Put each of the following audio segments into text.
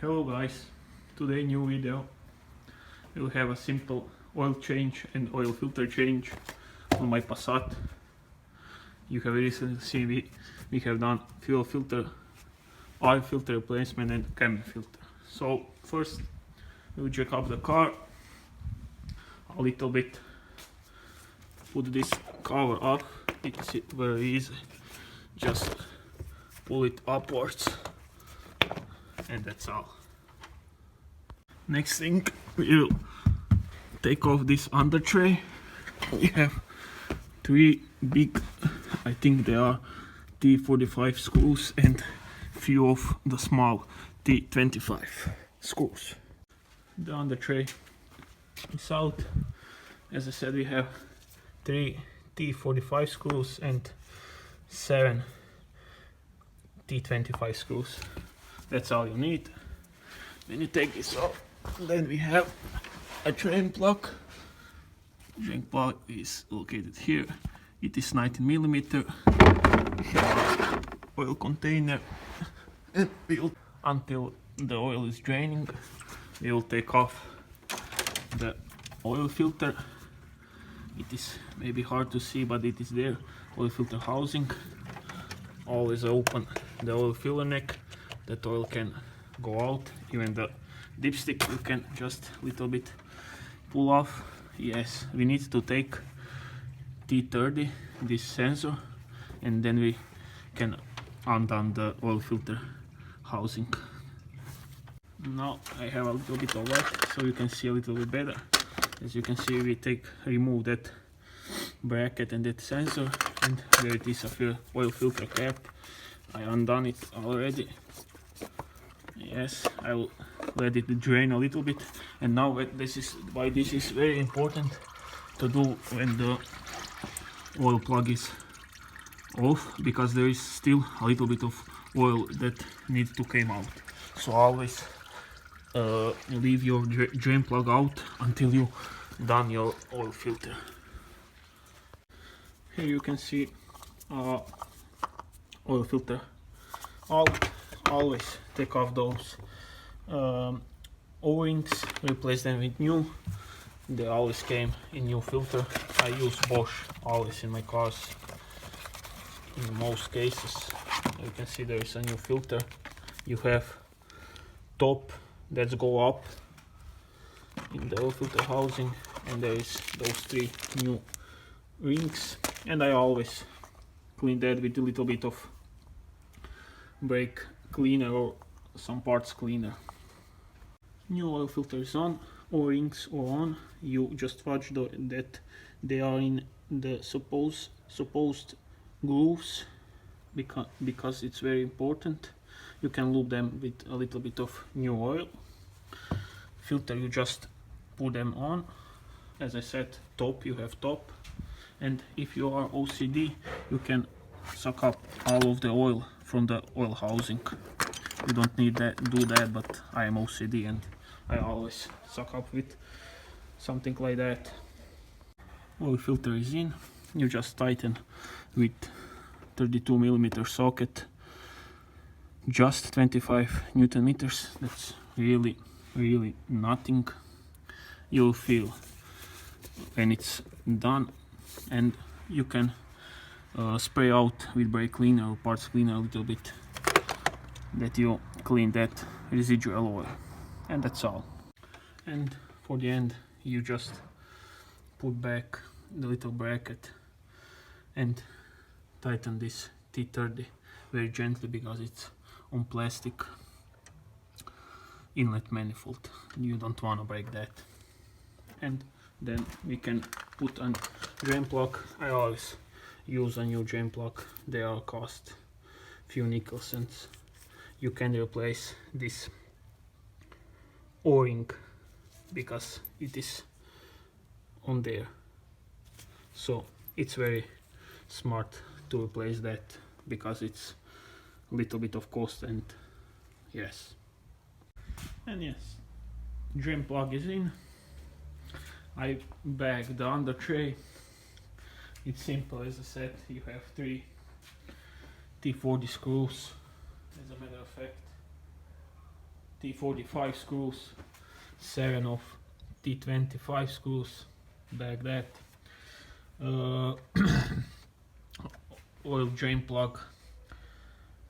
Hello guys, today new video. We'll have a simple oil change and oil filter change on my Passat. You have recently seen we have done fuel filter, oil filter replacement and cabin filter. So first we'll jack up the car a little bit, put this cover up, it's very easy, just pull it upwards and that's all. Next thing, we'll take off this under tray. We have three big, I think they are T45 screws and few of the small T25 screws. The under tray is out. As I said, we have three T45 screws and 7 T25 screws. That's all you need. When you take this off, then we have a drain plug. Drain plug is located here. It is 19mm. We have an oil container, and until the oil is draining, we will take off the oil filter. It is maybe hard to see, but it is there. Oil filter housing. Always open the oil filler neck. That oil can go out. Even the dipstick you can just little bit pull off. Yes, we need to take T30, this sensor, and then we can undo the oil filter housing. Now I have a little bit of light so you can see a little bit better. As you can see, we remove that bracket and that sensor, and there it is, a oil filter cap. I undone it already. Yes, I will let it drain a little bit. And now this is why this is very important to do when the oil plug is off, because there is still a little bit of oil that needs to come out. So always leave your drain plug out until you done your oil filter. Here you can see oil filter. Always take off those O-rings, replace them with new. They always came in new filter. I use Bosch always in my cars. In most cases, you can see there is a new filter. You have top that go up in the oil filter housing, and there is those three new rings. And I always clean that with a little bit of brake cleaner or some parts cleaner. New oil filter is on, O-rings are on. You just watch that they are in the supposed grooves, because it's very important. You can lube them with a little bit of new oil. Filter, you just put them on. As I said, top, you have top, and if you are OCD, you can suck up all of the oil from the oil housing. You don't need do that, but I am OCD and I always suck up with something like that. Oil filter is in. You just tighten with 32mm socket, just 25 Newton meters. That's really nothing. You'll feel when it's done, and you can spray out with brake cleaner or parts cleaner a little bit, that you clean that residual oil, and that's all. And for the end, you just put back the little bracket and tighten this T30 very gently, because it's on plastic inlet manifold. You don't want to break that. And then we can put a drain plug. I always use a new drain plug. They all cost few nickel cents. You can replace this O-ring because it is on there. So it's very smart to replace that, because it's a little bit of cost. And yes, drain plug is in. I bag the under tray. It's simple, as I said. You have three T40 screws, as a matter of fact. T45 screws, 7 of T25 screws, back that. Oil drain plug,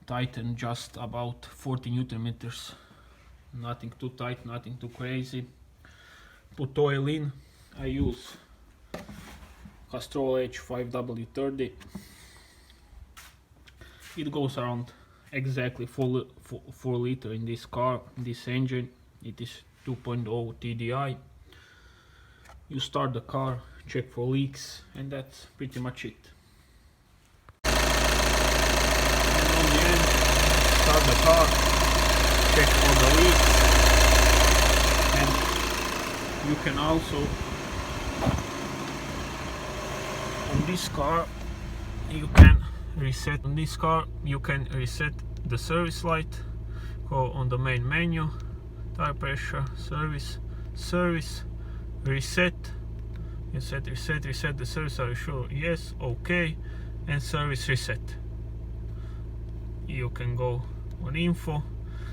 tighten just about 40 Newton meters, nothing too tight, nothing too crazy. Put oil in. I use Castrol H5W30. It goes around exactly 4 liter in this car, in this engine. It is 2.0 TDI. You start the car, check for leaks, and that's pretty much it. And on the end, start the car, check for the leaks, and you can also, on this car, you can reset the service light. Go on the main menu, tire pressure, service, reset. You set the service. Are you sure? Yes. Okay. And service reset. You can go on info,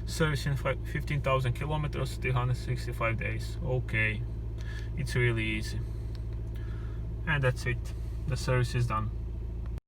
service in 15,000 kilometers, 365 days. Okay. It's really easy. And that's it. The service is done.